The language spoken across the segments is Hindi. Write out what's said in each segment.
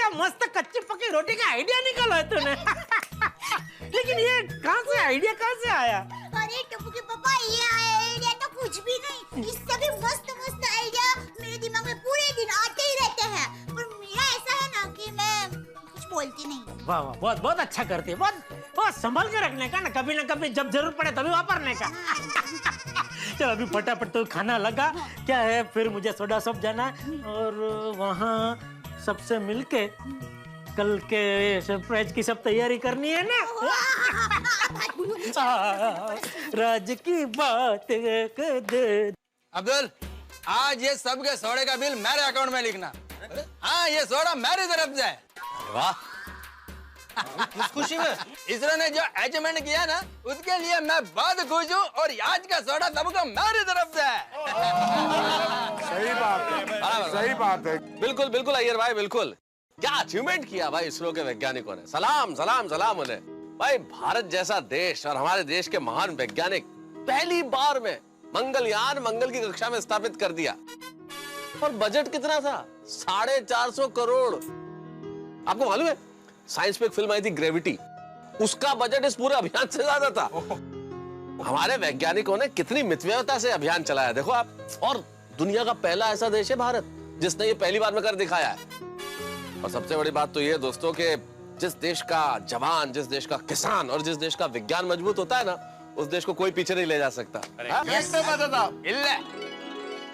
क्या मस्त कच्ची पक्की रोटी का आइडिया निकाला है तूने। लेकिन ये कहाँ से आइडिया कहाँ से आया? अरे टप्पू के पापा, ये आइडिया तो कुछ भी नहीं, इससे भी मस्त मस्त आइडिया मेरे दिमाग में पूरे दिन आते ही रहते हैं। पर मेरा ऐसा है ना कि मैं कुछ बोलती नहीं। वाह वाह, बहुत बहुत अच्छा करती है, बहुत संभल के रखने का ना, कभी जब जरूरत पड़े तभी वापरने का। चल अभी फटाफट तो खाना लगा, क्या है फिर मुझे सोडा शॉप जाना और वहाँ सबसे मिलके कल के सरप्राइज की सब तैयारी करनी है ना। राज की बात कर दे। अब्दुल, आज ये सबके सोडे का बिल मेरे अकाउंट में लिखना। हाँ, ये सोडा मेरी तरफ से है। वाह, किस खुशी में? इसरो ने जो अचीवमेंट किया ना, उसके लिए मैं बहुत खुश हूँ और आज का सोडा सबको मेरी तरफ से है। सही बात है, सही बात है। बिल्कुल बिल्कुल अय्यर भाई, बिल्कुल। क्या अचीवमेंट किया भाई इसरो के वैज्ञानिकों ने। सलाम सलाम सलाम उन्हें। भाई भारत जैसा देश और हमारे देश के महान वैज्ञानिक पहली बार में मंगलयान मंगल की कक्षा में स्थापित कर दिया। और बजट कितना था? 450 करोड़। आपको मालूम है साइंस पे एक फिल्म आई थी ग्रेविटी, उसका बजट इस पूरे अभियान से ज्यादा था। हमारे वैज्ञानिकों ने कितनी मितव्ययता से अभियान चलाया देखो आप। और दुनिया का पहला ऐसा देश है भारत जिसने ये पहली बार में कर दिखाया है। और सबसे बड़ी बात तो ये दोस्तों के जिस देश का जवान, जिस देश का किसान और जिस देश का विज्ञान मजबूत होता है ना, उस देश को कोई पीछे नहीं ले जा सकता।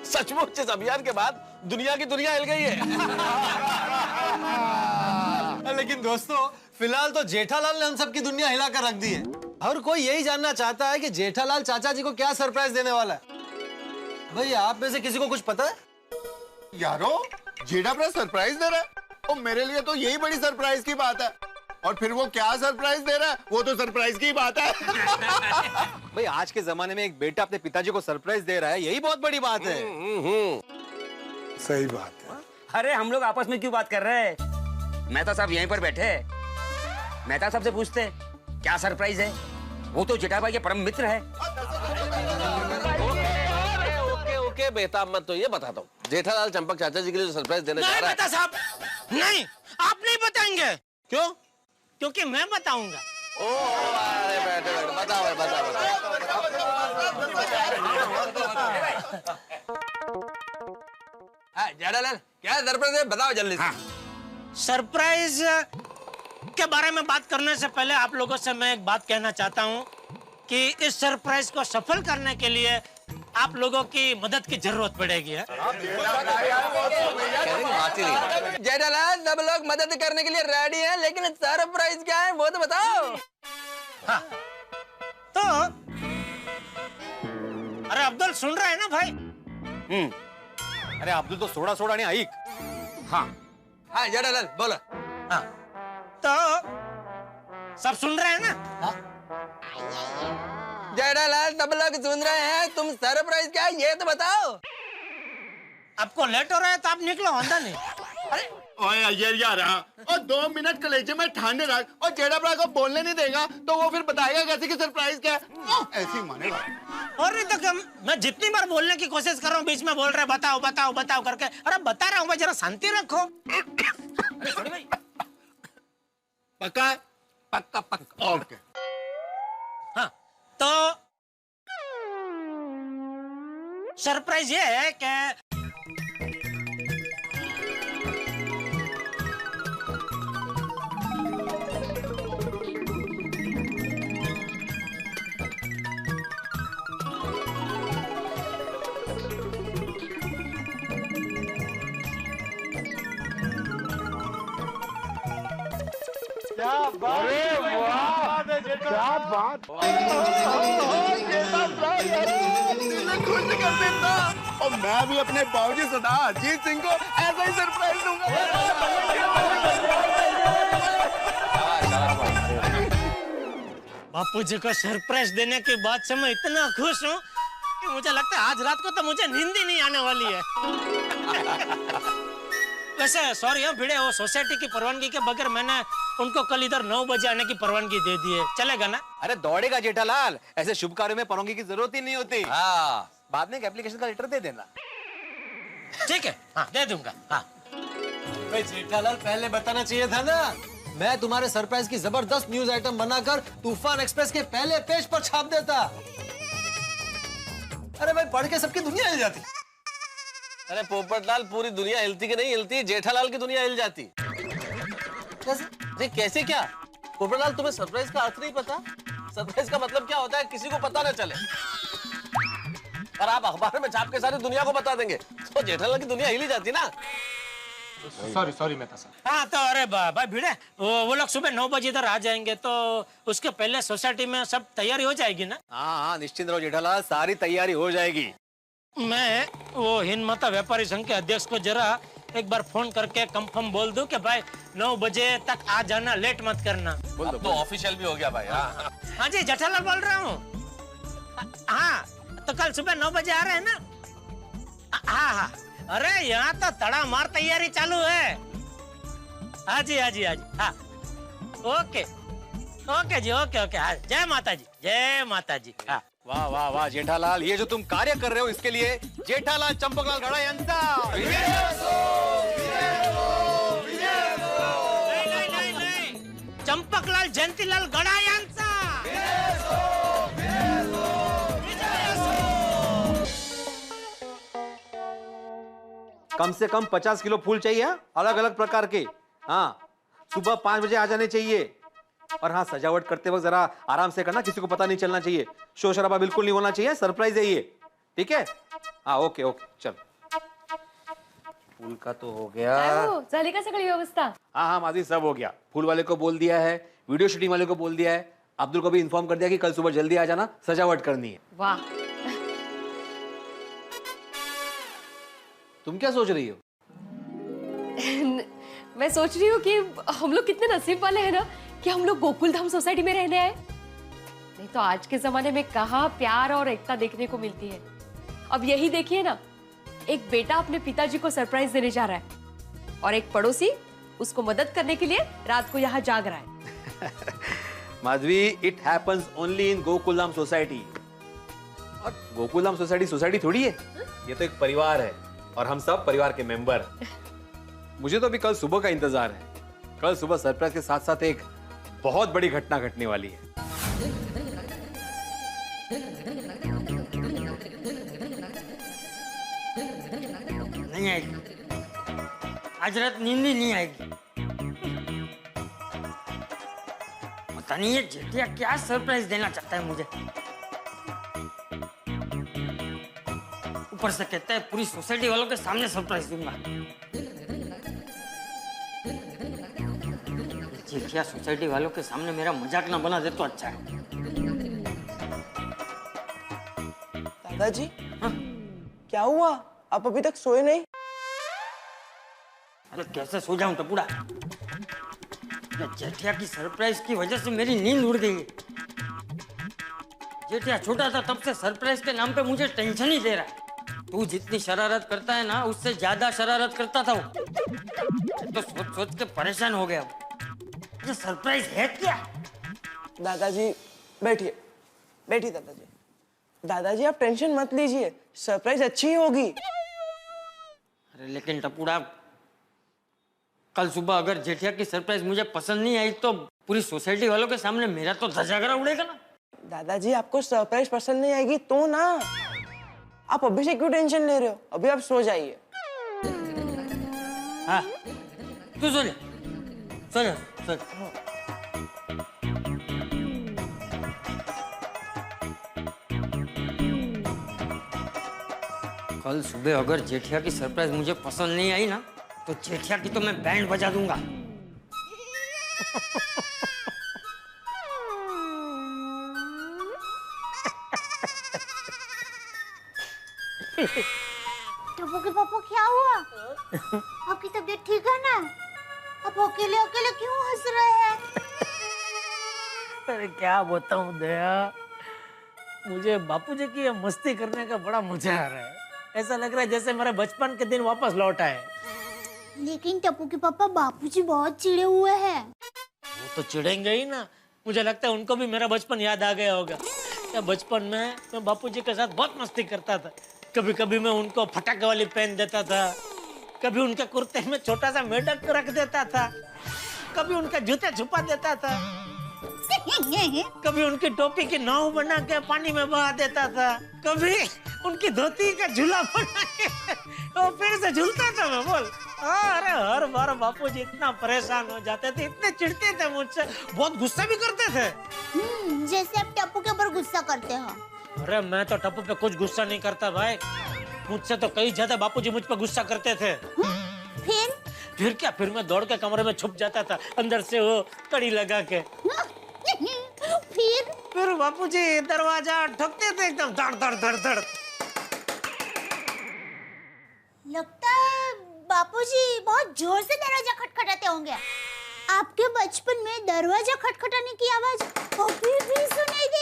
सचमुच इस अभियान के बाद दुनिया की दुनिया हिल गई है। लेकिन दोस्तों फिलहाल तो जेठालाल ने हम सबकी दुनिया हिला कर रख दी है। हर कोई यही जानना चाहता है कि जेठालाल चाचा जी को क्या सरप्राइज देने वाला है। भाई आप में से किसी को कुछ पता है? यारो, जेठा अपना सरप्राइज दे रहा है और मेरे लिए तो यही बड़ी सरप्राइज की बात है। और फिर वो क्या सरप्राइज दे रहा है, वो तो सरप्राइज की बात है। भाई आज के जमाने में एक बेटा अपने पिताजी को सरप्राइज दे रहा है, यही बहुत बड़ी बात है। सही बात है। अरे हम लोग आपस में क्यों बात कर रहे हैं? मेहता साहब यहीं पर बैठे हैं। मेहता साहब से पूछते क्या सरप्राइज है। वो तो जेठाभाई के परम मित्र है। ओके बेटा, मैं तो ये बताता हूँ, जेठालाल चंपक चाचा जी के लिए जो सरप्राइज देने जा रहा है। मेहता साहब, नहीं, आप नहीं बताएंगे। क्यों? क्योंकि मैं बताऊंगा। अरे बैठे बैठे बताओ बताओ। जेठालाल, क्या सरप्राइज है बताओ जल्दी से। सरप्राइज के बारे में बात करने से पहले आप लोगों से मैं एक बात कहना चाहता हूं कि इस सरप्राइज को सफल करने के लिए आप लोगों की मदद की जरूरत पड़ेगी। जेठालाल, सब लोग मदद करने के लिए रेडी हैं, लेकिन सरप्राइज क्या है वो तो बताओ। हाँ, तो अरे अब्दुल सुन रहे हैं ना भाई? अरे अब्दुल तो सोडा सोडा नहीं आइक। हाँ हाँ जेठालाल बोलो। हाँ, तो सब सुन रहे हैं ना? हाँ? जेठालाल, सब लोग सुन रहे हैं, तुम सरप्राइज क्या है ये तो बताओ। आपको लेट हो रहा है तो आप निकलो, अंदर नहीं। अरे ओए अय्यर यार, और 2 मिनट कलेजे में ठांडे रख और जेठा भरा को बोलने नहीं देगा तो वो फिर बताएगा कैसे कि सरप्राइज क्या है। ऐसे ही मानेगा। और नहीं तो मैं जितनी बार बोलने की कोशिश कर रहा हूँ बीच में बोल रहे बताओ बताओ बताओ करके। अरे बता रहा हूँ मैं, जरा शांति रखो। भाई पक्का है? पक्का पक्का। ओके। हाँ, तो सरप्राइज ये है कि क्या बात है, क्या बात। खुश कर देता और मैं भी अपने बाबूजी सरदार अजीत सिंह को ऐसा ही सरप्राइज दूंगा। बापू जी को सरप्राइज देने के बाद से मैं इतना खुश हूँ कि मुझे लगता है आज रात को तो मुझे नींद ही नहीं आने वाली है। वैसे सॉरी है भिड़े, वो सोसाइटी की परवानगी के बगैर मैंने उनको कल इधर 9 बजे आने की परवानगी दे दी है, चलेगा ना? अरे दौड़ेगा जेठालाल, ऐसे शुभ कार्यों में परवानगी की जरूरत ही नहीं होती। हाँ, बाद में एक एप्लीकेशन का लेटर दे देना। ठीक है, हाँ दे दूंगा। हाँ अबे जेठालाल पहले बताना चाहिए था ना। मैं तुम्हारे सरप्राइज की जबरदस्त न्यूज आइटम बनाकर तूफान एक्सप्रेस के पहले पेज पर छाप देता। अरे भाई पढ़ के सबकी दुनिया हिल जाती। अरे पोपटलाल, पूरी दुनिया हिलती कि नहीं हिलती, जेठालाल की दुनिया हिल जाती। कैसे? अरे कैसे क्या पोपटलाल, तुम्हें सरप्राइज का अर्थ नहीं पता? सरप्राइज का मतलब क्या होता है, किसी को पता न चले। और आप अखबार में छाप के सारी दुनिया को बता देंगे तो जेठालाल की दुनिया हिली जाती ना। सॉरी मेहता साहब। हाँ तो अरे भाई भिड़े, वो लोग सुबह 9 बजे इधर आ जाएंगे तो उसके पहले सोसाइटी में सब तैयारी हो जाएगी ना। हाँ निश्चिंत रहो जेठालाल, सारी तैयारी हो जाएगी। मैं वो हिंदमाता व्यापारी संघ के अध्यक्ष को जरा एक बार फोन करके कंफर्म बोल दूं कि भाई 9 बजे तक आ जाना, लेट मत करना। अब तो ऑफिशियल भी हो गया भाई। हाँ जी जेठालाल बोल रहा हूँ। हाँ तो कल सुबह 9 बजे आ रहे हैं ना। हाँ। अरे यहाँ तो तड़ामार तैयारी चालू है। हाँ जी। हाँ ओके जी। हाँ जय माता जी, जय माता जी। हाँ वाह वाह वाह जेठालाल, ये जो तुम कार्य कर रहे हो इसके लिए जेठालाल चंपकलाल गड़ा यांचा नहीं। चंपकलाल जयंतीलाल गड़ा यांचा। कम से कम 50 किलो फूल चाहिए, अलग अलग प्रकार के। हाँ सुबह 5 बजे आ जाने चाहिए। और हाँ सजावट करते वक्त जरा आराम से करना, किसी को पता नहीं चलना चाहिए, शोर शराबा बिल्कुल नहीं होना चाहिए, सरप्राइज है ये, ठीक है? हाँ ओके चल। फूल का तो हो गया। झाली का सगळी व्यवस्था? हाँ माधवी सब हो गया। फूल वाले को बोल दिया है, वीडियो शूटिंग वाले को बोल दिया है, अब्दुल को भी इन्फॉर्म कर दिया कि कल सुबह जल्दी आ जाना, सजावट करनी है। वाह। तुम क्या सोच रही हो? मैं सोच रही हूँ कि हम लोग कितने नसीब वाले हैं ना कि हम लोग गोकुल धाम सोसाइटी में रहने आए। नहीं तो आज के जमाने में कहाँ प्यार और एकता देखने को मिलती है। अब यही देखिए ना, एक बेटा अपने पिताजी को सरप्राइज देने जा रहा है और एक पड़ोसी उसको मदद करने के लिए रात को यहाँ जाग रहा है। Madhavi, it happens only in Gokuldham society. और गोकुलधाम सोसाइटी थोड़ी है, ये तो एक परिवार है और हम सब परिवार के मेंबर। मुझे तो अभी कल सुबह का इंतजार है। कल सुबह सरप्राइज के साथ साथ एक बहुत बड़ी घटना घटने वाली है। नहीं आएगी आज रात, नींद ही नहीं आएगी। पता नहीं ये जेठिया क्या सरप्राइज देना चाहता है मुझे। ऊपर से कहता है पूरी सोसाइटी वालों के सामने सरप्राइज दूंगा। जेठिया सोसाइटी वालों के सामने मेरा मजाक ना बना दे तो अच्छा है। दादाजी, क्या हुआ? आप अभी तक सोए नहीं? अरे कैसे सो जाऊं टपुड़ा? जेठिया की सरप्राइज की वजह से मेरी नींद उड़ गई है। जेठिया छोटा था तब से सरप्राइज के नाम पे मुझे टेंशन ही दे रहा है। तू जितनी शरारत करता है ना, उससे ज्यादा शरारत करता था वो। तो सोच सोच के परेशान हो गया। ये सरप्राइज है क्या? दादाजी बैठिए, बैठिए दादाजी। दादाजी आप टेंशन मत लीजिए, सरप्राइज अच्छी ही होगी। अरे लेकिन टपुड़ा, कल सुबह अगर जेठिया की सरप्राइज मुझे पसंद नहीं आई तो पूरी सोसाइटी वालों के सामने मेरा तो धजागरा उड़ेगा ना। दादाजी आपको सरप्राइज पसंद नहीं आएगी तो ना, आप अभी से क्यों टेंशन ले रहे हो? अभी आप सो जाइए। हाँ तू सो जा, सो जा, सो जा। कल सुबह अगर जेठिया की सरप्राइज मुझे पसंद नहीं आई ना तो जेठिया की तो मैं बैंड बजा दूंगा। टप्पू के पापा क्या हुआ? आपकी तबीयत ठीक है ना? आप अकेले अकेले क्यों हंस रहे हैं? अरे क्या बताऊं दया, मुझे बापूजी की ये मस्ती करने का बड़ा मजा आ रहा है। ऐसा लग रहा है जैसे मेरे बचपन के दिन वापस लौट आए। लेकिन टप्पू के पापा बापूजी बहुत चिढ़े हुए हैं। वो तो चिढ़ेंगे ही ना। मुझे लगता है उनको भी मेरा बचपन याद आ गया होगा। या बचपन में मैं बापूजी के साथ बहुत मस्ती करता था। कभी कभी मैं उनको फटाके वाली पेन देता था, कभी उनके कुर्ते में छोटा सा मेढक रख देता था, कभी उनके जूते छुपा देता था, कभी उनकी टोपी की नाव बना के पानी में बहा देता था, कभी उनकी धोती का झूला बना के वो फिर से झूलता था। मैं बोल अरे हर बार बापूजी इतना परेशान हो जाते थे, इतने चिढ़ते थे मुझसे, बहुत गुस्सा भी करते थे। जैसे आप टप्पू के ऊपर गुस्सा करते हो। अरे मैं तो टप्पू पे कुछ गुस्सा नहीं करता भाई, मुझसे तो कई ज्यादा बापूजी मुझ पे गुस्सा करते थे। फिर क्या, फिर मैं दौड़ के कमरे में छुप जाता था अंदर से वो कड़ी लगा के। फिर बापूजी दरवाजा ठोकते थे एकदम धड़ धड़ धड़ धड़। लगता है बापूजी बहुत जोर से दरवाजा खटखटाते होंगे। आपके बचपन में दरवाजा खटखटाने की आवाज अभी भी सुनाई दे